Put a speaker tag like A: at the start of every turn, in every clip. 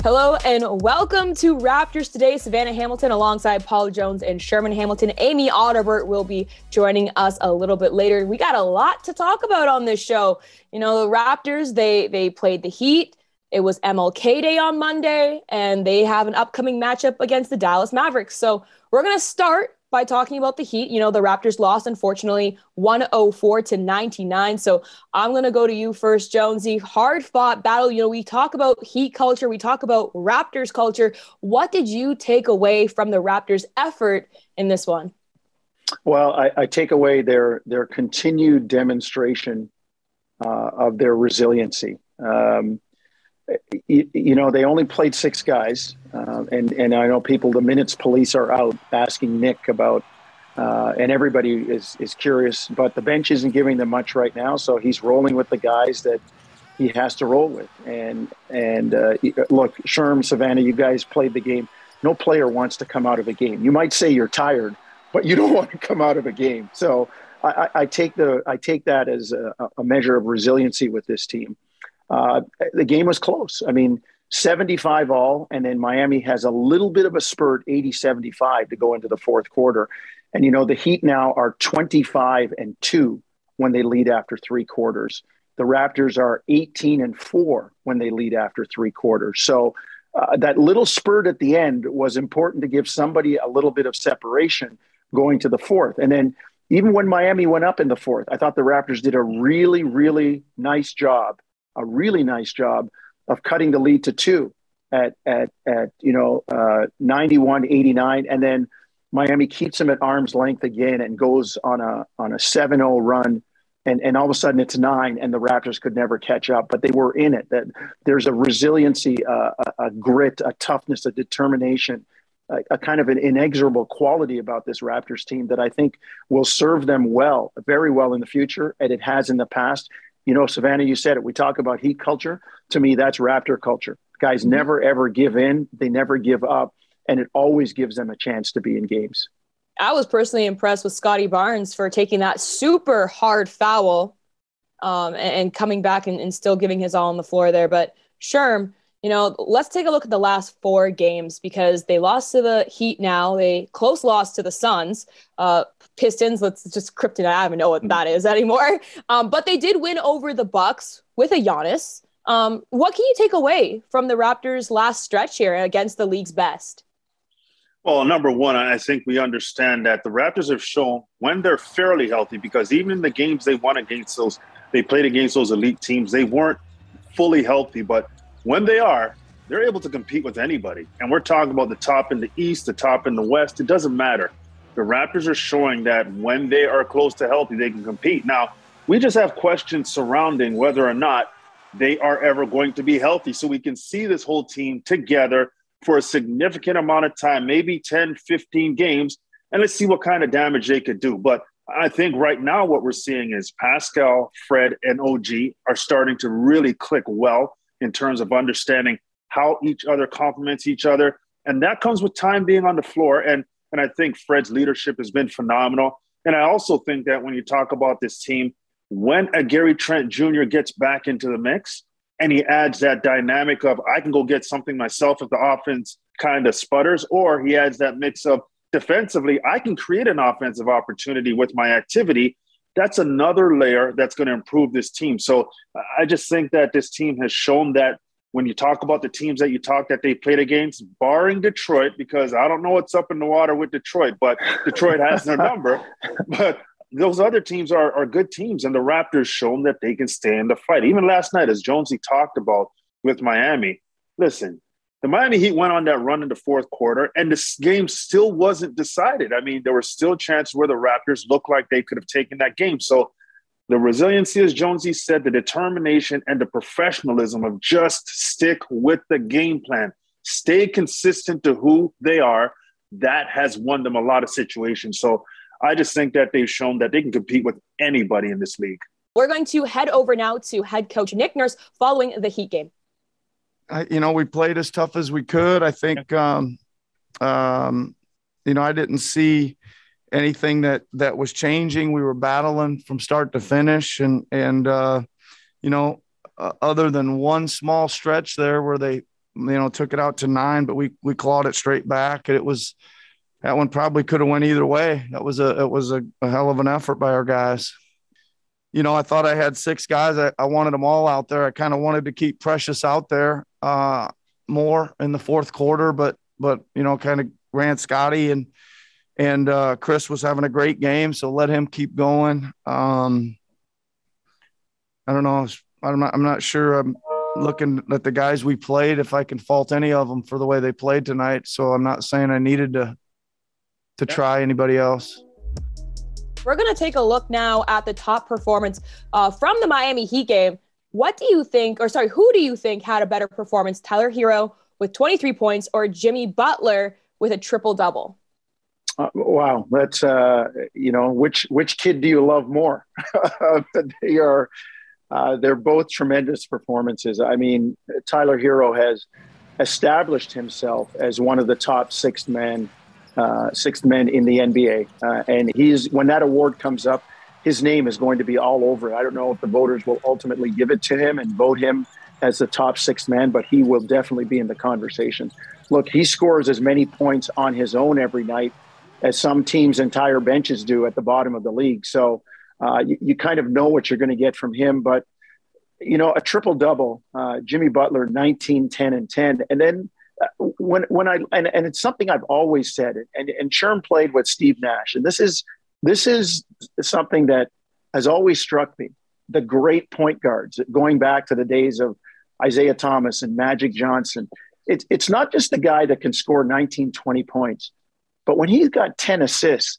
A: Hello and welcome to Raptors Today. Savanna Hamilton alongside Paul Jones and Sherman Hamilton. Amy Audibert will be joining us a little bit later. We got a lot to talk about on this show. You know, the Raptors, they played the Heat. It was MLK Day on Monday, and they have an upcoming matchup against the Dallas Mavericks. So we're going to start by talking about the Heat. You know, the Raptors lost, unfortunately, 104-99. So I'm going to go to you first, Jonesy. Hard-fought battle. You know, we talk about Heat culture. We talk about Raptors culture. What did you take away from the Raptors' effort in this one?
B: Well, I take away their continued demonstration of their resiliency. You know, they only played 6 guys. And I know the minutes police are out asking Nick about, and everybody is curious, but the bench isn't giving them much right now. So he's rolling with the guys that he has to roll with. And look, Sherm, Savanna, you guys played the game. No player wants to come out of a game. You might say you're tired, but you don't want to come out of a game. So I take that as a measure of resiliency with this team. The game was close. I mean, 75 all, and then Miami has a little bit of a spurt, 80-75 to go into the fourth quarter. And, you know, the Heat now are 25-2 when they lead after 3 quarters. The Raptors are 18-4 when they lead after 3 quarters. So that little spurt at the end was important to give somebody a little bit of separation going to the fourth. And then even when Miami went up in the fourth, I thought the Raptors did a really, really nice job of cutting the lead to 2 at 91-89, and then Miami keeps them at arm's length again and goes on a 7-0 run, and all of a sudden it's 9, and the Raptors could never catch up, but they were in it. That there's a resiliency, a grit, a toughness, a determination, a kind of an inexorable quality about this Raptors team that I think will serve them well, very well in the future, and it has in the past. You know, Savanna, you said it. We talk about Heat culture. To me, that's Raptor culture. Guys never, ever give in. They never give up. And it always gives them a chance to be in games.
A: I was personally impressed with Scotty Barnes for taking that super hard foul and coming back and still giving his all on the floor there. But Sherm, you know, let's take a look at the last 4 games because they lost to the Heat now. They close loss to the Suns. Pistons, let's just kryptonite. I don't even know what that is anymore. But they did win over the Bucks with a Giannis. What can you take away from the Raptors' last stretch here against the league's best?
C: Well, number one, I think we understand that the Raptors have shown when they're fairly healthy, because even in the games they won against they played against those elite teams, they weren't fully healthy. But when they are, they're able to compete with anybody. And we're talking about the top in the East, the top in the West. It doesn't matter. The Raptors are showing that when they are close to healthy, they can compete. Now, we just have questions surrounding whether or not they are ever going to be healthy. So we can see this whole team together for a significant amount of time, maybe 10, 15 games, and let's see what kind of damage they could do. But I think right now what we're seeing is Pascal, Fred, and OG are starting to really click well in terms of understanding how each other complements each other. And that comes with time being on the floor. And I think Fred's leadership has been phenomenal. And I also think that when you talk about this team, when a Gary Trent Jr. gets back into the mix and he adds that dynamic of I can go get something myself if the offense kind of sputters, or he adds that mix of defensively, I can create an offensive opportunity with my activity. That's another layer that's going to improve this team. So I just think that this team has shown that when you talk about the teams that they played against, barring Detroit, because I don't know what's up in the water with Detroit, but Detroit has their number. But those other teams are good teams, and the Raptors shown that they can stay in the fight. Even last night, as Jonesy talked about with Miami, listen, the Miami Heat went on that run in the fourth quarter, and this game still wasn't decided. I mean, there were still chances where the Raptors looked like they could have taken that game. So the resiliency, as Jonesy said, the determination and the professionalism of just stick with the game plan, stay consistent to who they are, that has won them a lot of situations. So I just think that they've shown that they can compete with anybody in this league.
A: We're going to head over now to head coach Nick Nurse following the Heat game.
D: We played as tough as we could. I think, I didn't see anything that was changing. We were battling from start to finish. And other than one small stretch there where they took it out to 9, but we clawed it straight back. And that one probably could have went either way. It was a hell of an effort by our guys. I thought I had 6 guys. I wanted them all out there. I kind of wanted to keep Precious out there more in the fourth quarter, but kind of ran Scotty and Chris was having a great game, so let him keep going. I don't know. I'm not sure. I'm looking at the guys we played, if I can fault any of them for the way they played tonight. So I'm not saying I needed to try anybody else.
A: We're going to take a look now at the top performance from the Miami Heat game. Who do you think had a better performance, Tyler Hero with 23 points or Jimmy Butler with a triple-double?
B: Wow. That's, which kid do you love more? They're both tremendous performances. I mean, Tyler Hero has established himself as one of the top sixth men in the NBA. And when that award comes up, his name is going to be all over it. I don't know if the voters will ultimately give it to him and vote him as the top sixth man, but he will definitely be in the conversation. Look, he scores as many points on his own every night as some teams' entire benches do at the bottom of the league. So you kind of know what you're going to get from him. But, a triple-double, Jimmy Butler, 19, 10, and 10. And then and it's something I've always said, and Sherm played with Steve Nash, and this is something that has always struck me. The great point guards, going back to the days of Isaiah Thomas and Magic Johnson. It's not just the guy that can score 19, 20 points, but when he's got 10 assists,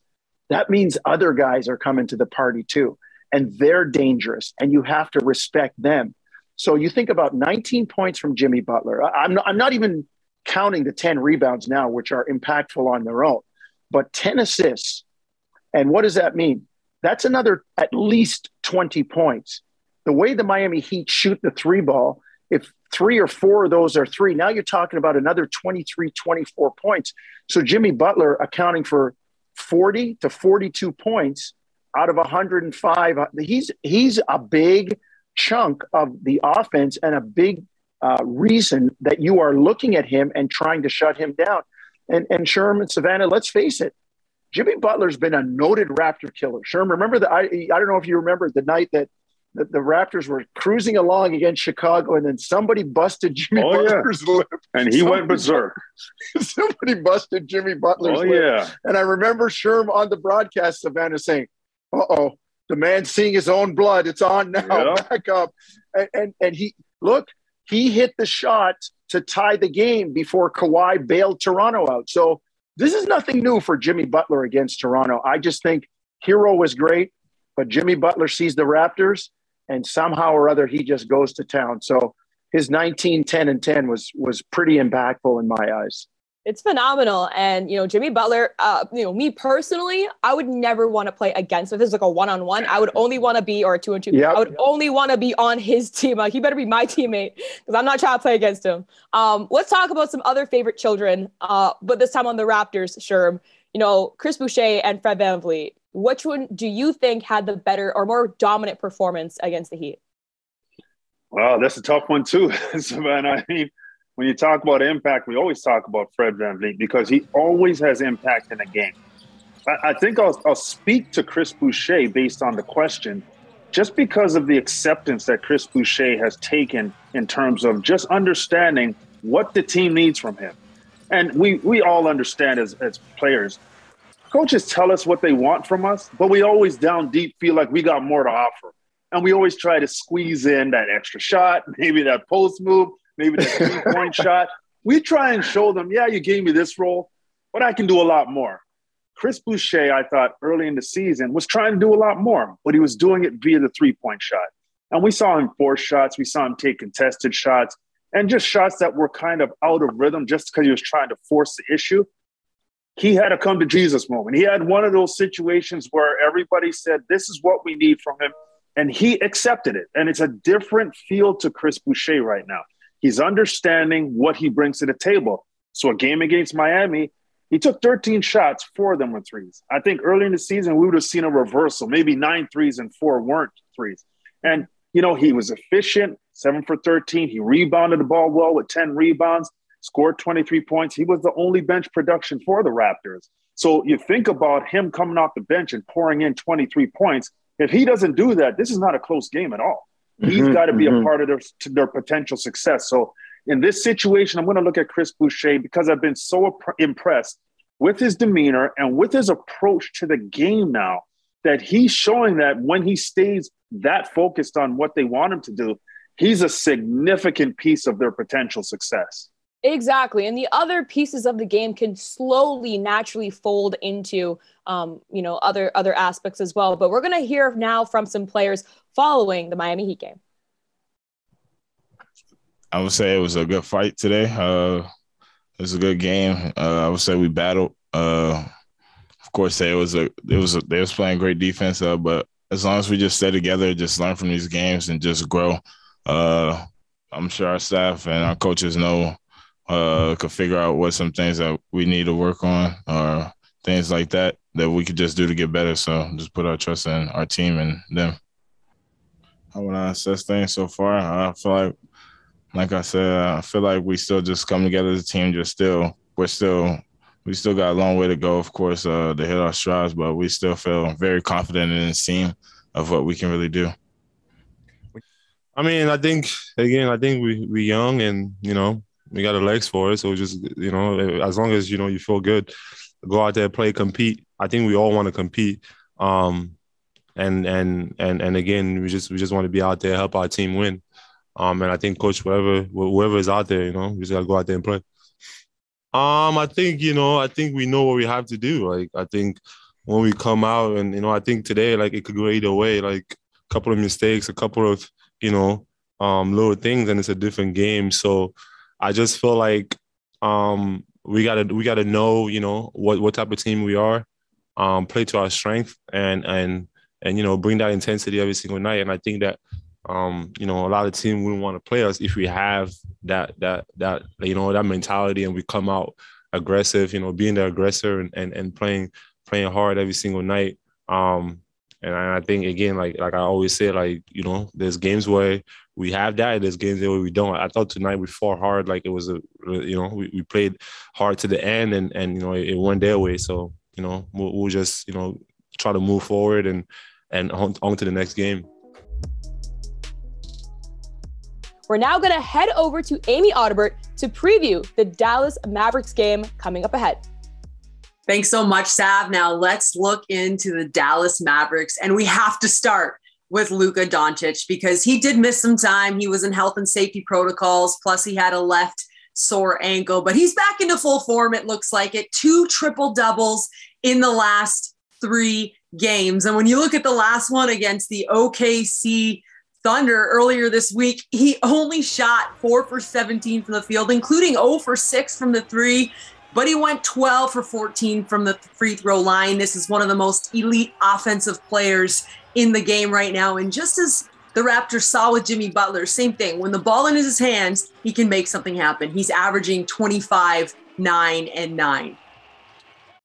B: that means other guys are coming to the party too, and they're dangerous, and you have to respect them. So you think about 19 points from Jimmy Butler. I'm not even counting the 10 rebounds now, which are impactful on their own, but 10 assists. And what does that mean? That's another at least 20 points. The way the Miami Heat shoot the 3 ball, if 3 or 4 of those are 3, now you're talking about another 23, 24 points. So Jimmy Butler accounting for 40 to 42 points out of 105. He's a big chunk of the offense and a big reason that you are looking at him and trying to shut him down. And Sherman, Savannah, let's face it, Jimmy Butler's been a noted Raptor killer. Sherman, remember I don't know if you remember the night that the Raptors were cruising along against Chicago, and then somebody busted Jimmy Butler's lip.
C: And he went berserk.
B: Somebody busted Jimmy Butler's lip. Yeah. And I remember Sherm on the broadcast, Savannah, saying, uh-oh, the man's seeing his own blood. It's on now. Yeah. Back up. And he hit the shot to tie the game before Kawhi bailed Toronto out. So this is nothing new for Jimmy Butler against Toronto. I just think Hero was great, but Jimmy Butler sees the Raptors, and somehow or other he just goes to town. So his 19, 10, and 10 was pretty impactful in my eyes.
A: It's phenomenal. And, Jimmy Butler, me personally, I would never want to play against him. If it's like a one-on-one, I would only want to be, or a 2-on-2. Yep. I would only want to be on his team. He better be my teammate because I'm not trying to play against him. Let's talk about some other favorite children, but this time on the Raptors, Sherm. Chris Boucher and Fred VanVleet. Which one do you think had the better or more dominant performance against the Heat?
C: Well, that's a tough one too, Savannah. I mean, when you talk about impact, we always talk about Fred VanVleet because he always has impact in a game. I think I'll speak to Chris Boucher based on the question, just because of the acceptance that Chris Boucher has taken in terms of just understanding what the team needs from him. And we all understand as players, coaches tell us what they want from us, but we always down deep feel like we got more to offer. And we always try to squeeze in that extra shot, maybe that post move, maybe that 3-point shot. We try and show them, yeah, you gave me this role, but I can do a lot more. Chris Boucher, I thought early in the season, was trying to do a lot more, but he was doing it via the 3-point shot. And we saw him force shots. We saw him take contested shots and just shots that were kind of out of rhythm just because he was trying to force the issue. He had a come to Jesus moment. He had one of those situations where everybody said, this is what we need from him. And he accepted it. And it's a different feel to Chris Boucher right now. He's understanding what he brings to the table. So a game against Miami, he took 13 shots, 4 of them were threes. I think early in the season, we would have seen a reversal, maybe 9 threes and 4 weren't threes. And he was efficient, 7 for 13. He rebounded the ball well with 10 rebounds, scored 23 points. He was the only bench production for the Raptors. So you think about him coming off the bench and pouring in 23 points. If he doesn't do that, this is not a close game at all. He's got to be a part of their potential success. So in this situation, I'm going to look at Chris Boucher because I've been so impressed with his demeanor and with his approach to the game now, that he's showing that when he stays that focused on what they want him to do, he's a significant piece of their potential success.
A: Exactly. And the other pieces of the game can slowly, naturally fold into, other aspects as well. But we're going to hear now from some players following the Miami Heat game.
E: I would say it was a good fight today. It was a good game. I would say we battled. Of course, they was playing great defense, but as long as we just stay together, just learn from these games and just grow, I'm sure our staff and our coaches could figure out what some things that we need to work on or things like that we could just do to get better. So just put our trust in our team and them. How would I assess things so far? I feel like I said, I feel like we still just come together as a team. We still got a long way to go, of course, to hit our strides, but we still feel very confident in this team of what we can really do.
F: I mean, I think we young and, we got the legs for it. So just, as long as, you feel good, go out there, play, compete. I think we all want to compete. And again, we just want to be out there, help our team win. And I think coach, whoever is out there, we just got to go out there and play. I think we know what we have to do. Like, I think when we come out and, I think today, like, it could go either way, like a couple of mistakes, a couple of, little things, and it's a different game. So I just feel like we gotta know, what type of team we are, play to our strength and bring that intensity every single night. And I think that, a lot of teams wouldn't want to play us if we have that mentality and we come out aggressive, being the aggressor and playing hard every single night. And I think, again, like I always say, like, there's games where we have that, and there's games where we don't. I thought tonight we fought hard, like it was we played hard to the end, and it went their way. So, we'll just, try to move forward and on to the next game.
A: We're now going to head over to Amy Audibert to preview the Dallas Mavericks game coming up ahead.
G: Thanks so much, Sav. Now let's look into the Dallas Mavericks, and we have to start with Luka Doncic because he did miss some time. He was in health and safety protocols, plus he had a left sore ankle, but he's back into full form. It looks like it. 2 triple-doubles in the last 3 games. And when you look at the last one against the OKC Thunder earlier this week, he only shot 4 for 17 from the field, including 0 for 6 from the 3, but he went 12 for 14 from the free throw line. This is one of the most elite offensive players in the game right now. And just as the Raptors saw with Jimmy Butler, same thing. When the ball in his hands, he can make something happen. He's averaging 25, 9, and 9.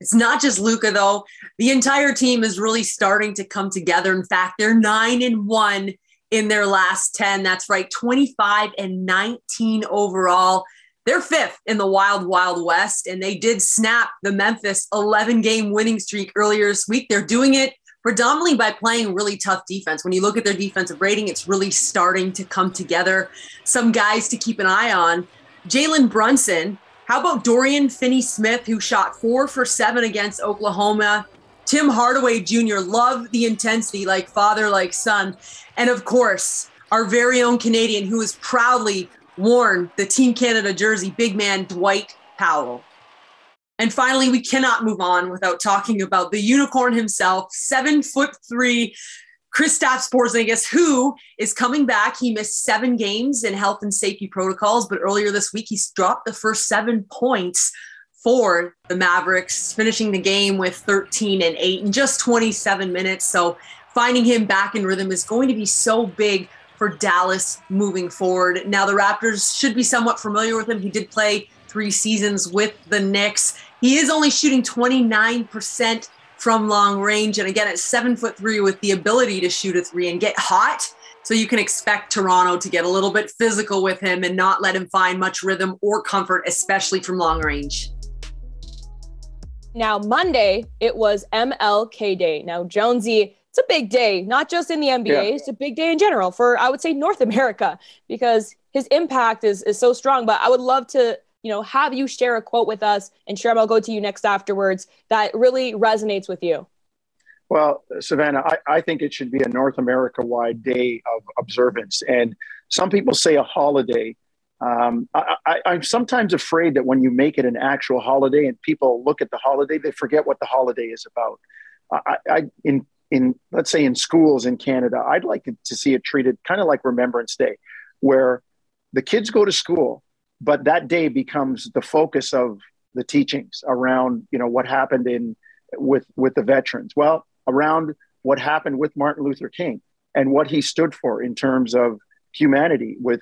G: It's not just Luka, though. The entire team is really starting to come together. In fact, they're 9-1 in their last 10. That's right, 25-19 overall. They're 5th in the Wild Wild West, and they did snap the Memphis 11-game winning streak earlier this week. They're doing it predominantly by playing really tough defense. When you look at their defensive rating, it's really starting to come together. Some guys to keep an eye on: Jalen Brunson. How about Dorian Finney-Smith, who shot 4 for 7 against Oklahoma? Tim Hardaway Jr., love the intensity, like father, like son. And of course, our very own Canadian, who has proudly worn the Team Canada jersey, big man Dwight Powell. And finally, we cannot move on without talking about the unicorn himself, 7'3", Kristaps Porzingis, who is coming back. He missed 7 games in health and safety protocols, but earlier this week, he's dropped the first 7 points for the Mavericks, finishing the game with 13 and 8 in just 27 minutes. So finding him back in rhythm is going to be so big for Dallas moving forward. Now, the Raptors should be somewhat familiar with him. He did play 3 seasons with the Knicks. He is only shooting 29% from long range. And again, at 7'3", with the ability to shoot a 3 and get hot, So you can expect Toronto to get a little bit physical with him and not let him find much rhythm or comfort, especially from long range.
A: Now, Monday, it was MLK Day. Now, Jonesy, it's a big day, not just in the NBA. Yeah. It's a big day in general for, I would say, North America, because his impact is so strong. But I would love to, have you share a quote with us. And Sherman, I'll go to you next afterwards, that really resonates with you.
B: Well, Savanna, I think it should be a North America-wide day of observance. And some people say a holiday. I'm sometimes afraid that when you make it an actual holiday and people look at the holiday, they forget what the holiday is about. In let's say in schools in Canada, I'd like to see it treated kind of like Remembrance Day, where the kids go to school, but that day becomes the focus of the teachings around, what happened with the veterans. Well, around what happened with Martin Luther King and what he stood for in terms of humanity with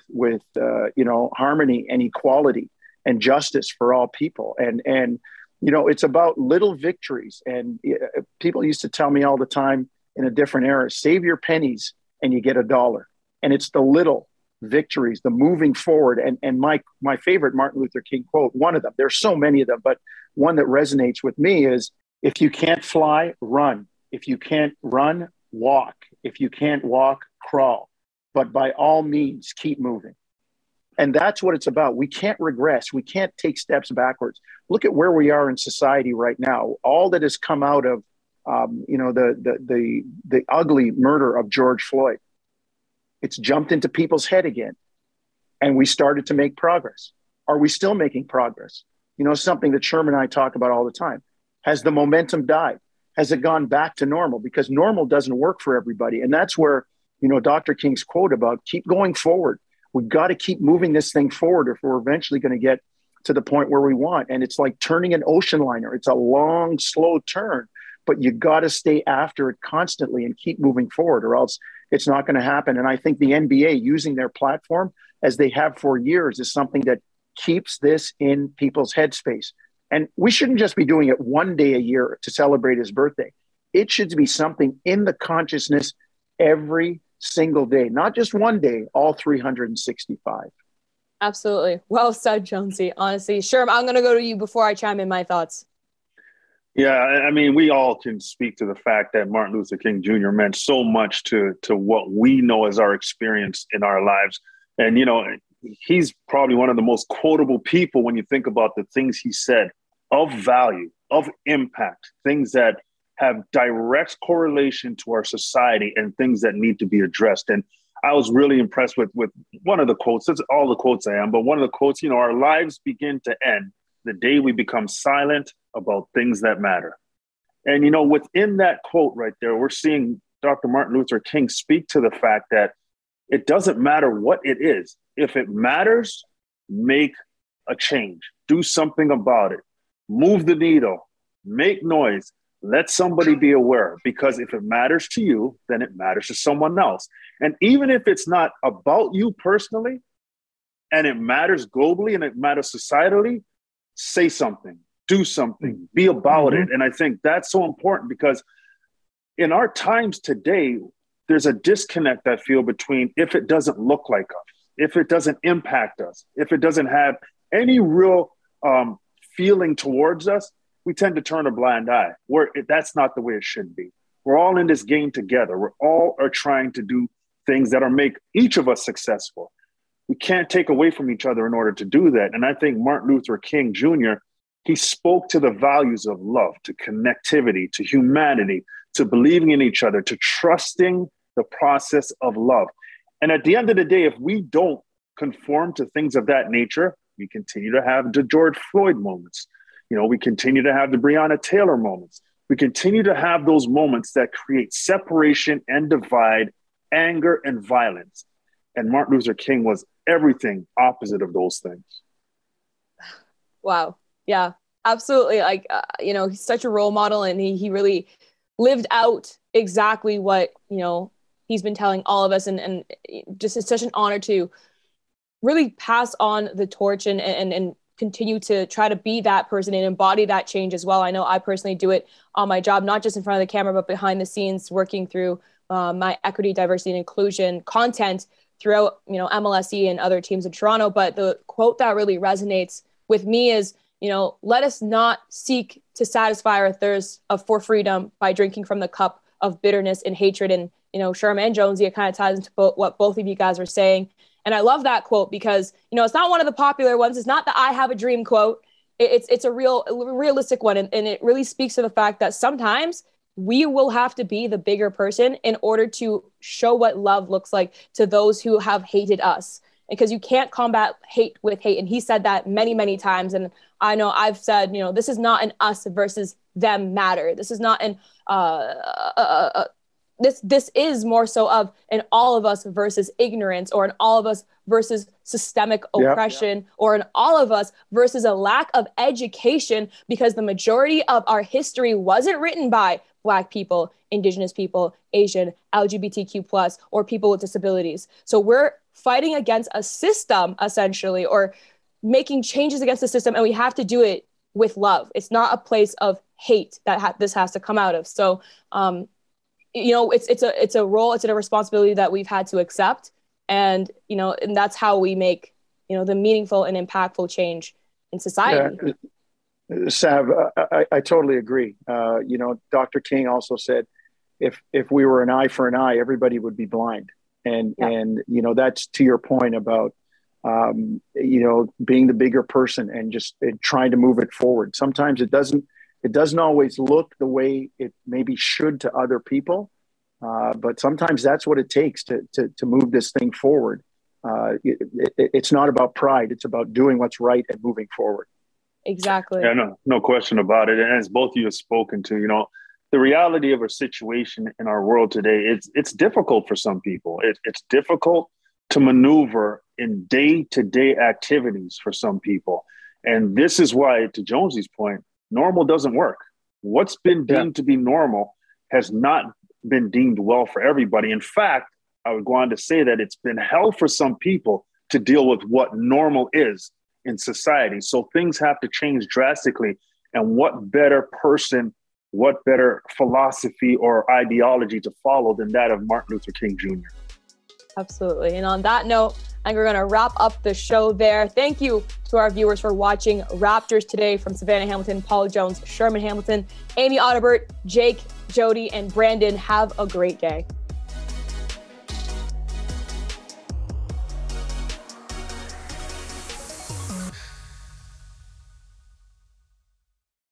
B: harmony and equality and justice for all people. And it's about little victories. And people used to tell me all the time in a different era, save your pennies and you get $1. And it's the little victories, the moving forward. And my favorite Martin Luther King quote, one of them, there's so many of them, but one that resonates with me is, if you can't fly, run. If you can't run, walk. If you can't walk, crawl. But by all means, keep moving. And that's what it's about. We can't regress. We can't take steps backwards. Look at where we are in society right now. All that has come out of, the ugly murder of George Floyd. It's jumped into people's head again. And we started to make progress. Are we still making progress? Something that Sherman and I talk about all the time. Has the momentum died? Has it gone back to normal? Because normal doesn't work for everybody. And that's where, Dr. King's quote about keep going forward. We've got to keep moving this thing forward if we're eventually going to get to the point where we want. And it's like turning an ocean liner. It's a long, slow turn, but you got to stay after it constantly and keep moving forward, or else it's not going to happen. And I think the NBA using their platform as they have for years is something that keeps this in people's headspace. And we shouldn't just be doing it one day a year to celebrate his birthday. It should be something in the consciousness every single day, not just one day, all 365.
A: Absolutely. Well said, Jonesy. Honestly, Sherm, I'm going to go to you before I chime in my thoughts.
C: Yeah, I mean, we all can speak to the fact that Martin Luther King Jr. meant so much to what we know as our experience in our lives. And, he's probably one of the most quotable people when you think about the things he said of value, of impact, things that have direct correlation to our society and things that need to be addressed. And I was really impressed with one of the quotes. That's all the quotes I am, but one of the quotes, our lives begin to end the day we become silent about things that matter. And, within that quote right there, we're seeing Dr. Martin Luther King speak to the fact that it doesn't matter what it is. If it matters, make a change, do something about it, move the needle, make noise, let somebody be aware, because if it matters to you, then it matters to someone else. And even if it's not about you personally, and it matters globally and it matters societally, say something, do something, be about it. And I think that's so important, because in our times today, there's a disconnect, I feel, between if it doesn't look like us, if it doesn't impact us, if it doesn't have any real feeling towards us, we tend to turn a blind eye, that's not the way it should be. We're all in this game together. We're all are trying to do things that make each of us successful. We can't take away from each other in order to do that. And I think Martin Luther King Jr., he spoke to the values of love, to connectivity, to humanity, to believing in each other, to trusting the process of love. And at the end of the day, if we don't conform to things of that nature, we continue to have the George Floyd moments. We continue to have the Breonna Taylor moments. We continue to have those moments that create separation and divide, anger and violence. And Martin Luther King was everything opposite of those things.
A: Wow. Yeah, absolutely. He's such a role model, and he really lived out exactly what, he's been telling all of us. And just it's such an honor to really pass on the torch and continue to try to be that person and embody that change as well. I know I personally do it on my job, not just in front of the camera, but behind the scenes, working through my equity, diversity, and inclusion content throughout, MLSE and other teams in Toronto. But the quote that really resonates with me is, let us not seek to satisfy our thirst for freedom by drinking from the cup of bitterness and hatred. And, Sherman and Jonesy, it kind of ties into what both of you guys were saying. And I love that quote because, it's not one of the popular ones. It's not the I have a dream quote. It's a realistic one. And it really speaks to the fact that sometimes we will have to be the bigger person in order to show what love looks like to those who have hated us. Because you can't combat hate with hate. And he said that many, many times. And I know I've said, this is not an us versus them matter. This is not an, this is more so of an all of us versus ignorance, or an all of us versus systemic oppression, or an all of us versus a lack of education, because the majority of our history wasn't written by Black people, Indigenous people, Asian, LGBTQ+, or people with disabilities. So we're fighting against a system, essentially, or making changes against the system, and we have to do it with love. It's not a place of hate that this has to come out of. So, it's a role, it's a responsibility that we've had to accept, and and that's how we make the meaningful and impactful change in society.
B: Yeah. Sav, I totally agree. Dr. King also said, if we were an eye for an eye, everybody would be blind. And that's to your point about, being the bigger person and just trying to move it forward. Sometimes it doesn't always look the way it maybe should to other people. But sometimes that's what it takes to move this thing forward. It's not about pride. It's about doing what's right and moving forward.
A: Exactly.
C: Yeah, no question about it. And as both of you have spoken to, the reality of our situation in our world today, it's difficult for some people. It's difficult to maneuver in day-to-day activities for some people. And this is why, to Jonesy's point, normal doesn't work. What's been deemed to be normal has not been deemed well for everybody. In fact, I would go on to say that it's been hell for some people to deal with what normal is in society. So things have to change drastically. And what better person, what better philosophy or ideology to follow than that of Martin Luther King Jr.?
A: Absolutely. And on that note, I think we're going to wrap up the show there. Thank you to our viewers for watching Raptors Today from Savanna Hamilton, Paul Jones, Sherman Hamilton, Amy Audibert, Jake, Jody, and Brandon. Have a great day.